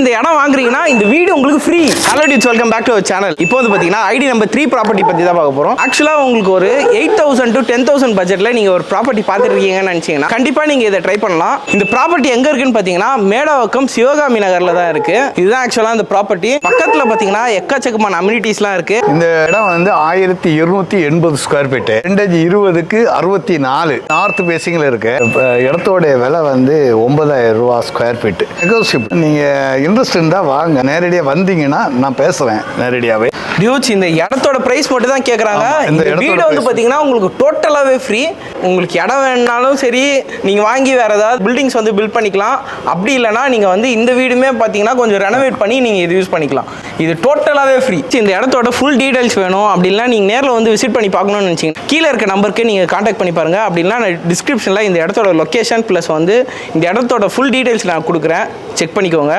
இந்த இடம் வாங்குறீங்கன்னா இந்த வீடு உங்களுக்கு free. Hello dudes, welcome back to our channel. இப்போ வந்து பார்த்தீங்கன்னா ஐடி நம்பர் 3 ப்ராப்பர்ட்டி பற்றி தான் பார்க்க போகிறோம். ஆக்சுவலாக உங்களுக்கு ஒரு 8,000 to 10,000 பட்ஜெட்டில் நீங்கள் ஒரு ப்ராப்பர்ட்டி பார்த்துட்டு இருக்கீங்கன்னு நினச்சிங்கன்னா கண்டிப்பாக நீங்கள் இதை ட்ரை பண்ணலாம். இந்த ப்ராப்பர்ட்டி எங்கே இருக்குன்னு பார்த்தீங்கன்னா மேடவாக்கம் சிவகாமி நகரில் தான் இருக்குது. இதுதான் ஆக்சுவலாக இந்த ப்ராப்பர்ட்டி. பக்கத்தில் பார்த்தீங்கன்னா எக்கச்சக்கமான அம்யூனிட்டிஸ்லாம் இருக்குது. இந்த இடம் வந்து 1280 ஸ்கொயர் ஃபீட்டு, 20க்கு 64 நார்த் பேசிங்கில் இருக்கு. இடத்தோடைய விலை வந்து 9,000 ரூபா ஸ்கொயர் ஃபீட்டு. நீங்கள் இன்ட்ரெஸ்ட் இருந்தால் வாங்க, நேரடியாக வந்தீங்கன்னா நான் பேசுகிறேன் நேரடியாகவே. டியூட்ஸ், இந்த இடத்தோட பிரைஸ் மட்டும் தான் கேட்குறாங்க. இந்த வீடு வந்து பார்த்தீங்கன்னா உங்களுக்கு டோட்டலாகவே ஃப்ரீ. உங்களுக்கு இடம் வேணுனாலும் சரி, நீங்கள் வாங்கி வேறு ஏதாவது பில்டிங்ஸ் வந்து பில்ட் பண்ணிக்கலாம். அப்படி இல்லைனா நீங்கள் வந்து இந்த வீடுமே பார்த்தீங்கன்னா கொஞ்சம் ரெனோவேட் பண்ணி நீங்கள் இது யூஸ் பண்ணிக்கலாம். இது டோட்டலாகவே ஃப்ரீ. இந்த இடத்தோட ஃபுல் டீடைல்ஸ் வேணும் அப்படின்னா நீங்கள் நேரில் வந்து விசிட் பண்ணி பார்க்கணும்னு நினச்சிங்கன்னா கீழே இருக்க நம்பருக்கு நீங்கள் காண்டாக்ட் பண்ணி பாருங்கள். அப்படின்னா நான் டிஸ்கிரிப்ஷனில் இந்த இடத்தோட லொக்கேஷன் ப்ளஸ் வந்து இந்த இடத்தோட ஃபுல் டீடைல்ஸ் நான் கொடுக்குறேன், செக் பண்ணிக்கோங்க.